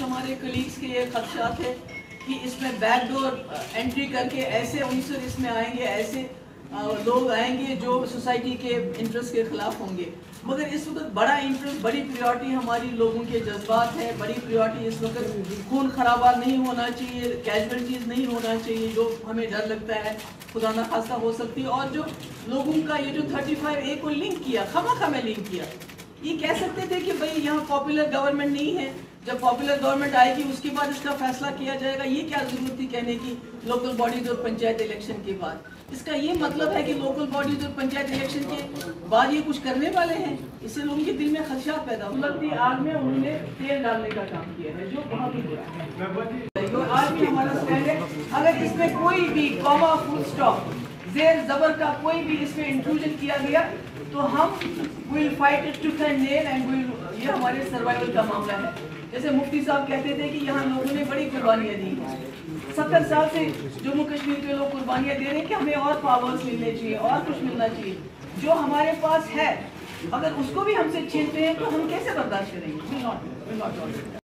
हमारे कलीग्स के ये खदशात है कि इसमें बैकडोर एंट्री करके ऐसे उनसर इसमें आएंगे, ऐसे लोग आएंगे जो सोसाइटी के इंटरेस्ट के खिलाफ होंगे। मगर इस वक्त बड़ा इंटरेस्ट, बड़ी प्रायोरिटी हमारी लोगों के जज्बात है, बड़ी प्रायोरिटी इस वक्त खून खराबा नहीं होना चाहिए, कैजुअलिटीज़ नहीं होना चाहिए जो हमें डर लगता है खुदा न खास्ता हो सकती है। और जो लोगों का ये जो 35A को लिंक किया, खामा में लिंक किया, ये कह सकते थे कि भाई यहाँ पॉपुलर गवर्नमेंट नहीं है, जब पॉपुलर गवर्नमेंट आएगी उसके बाद इसका फैसला किया जाएगा। ये क्या जरूरत थी कहने की लोकल बॉडीज और पंचायत इलेक्शन के बाद? इसका ये मतलब है कि लोकल बॉडीज और पंचायत इलेक्शन के बाद ये कुछ करने वाले हैं। इससे लोगों के दिल में खदशात पैदा हो लगती आग में उन्होंने तेल डालने का काम किया है, जो बहुत ही बुरा है। आज भी हमारा स्टैंड है, अगर इसमें कोई भी कॉमा, फुल स्टॉप, जेर जबर का कोई भी इसमें इंक्लूजन किया गया तो हम will fight it tooth and nail and will, ये हमारे सर्वाइवल का मामला है। जैसे मुफ्ती साहब कहते थे कि यहाँ लोगों ने बड़ी कुर्बानियाँ दी हैं, 70 साल से जम्मू कश्मीर के लोग कुर्बानियाँ दे रहे हैं कि हमें और पावर्स मिलने चाहिए और कुछ मिलना चाहिए। जो हमारे पास है अगर उसको भी हमसे छीनते हैं तो हम कैसे बर्दाश्त करेंगे?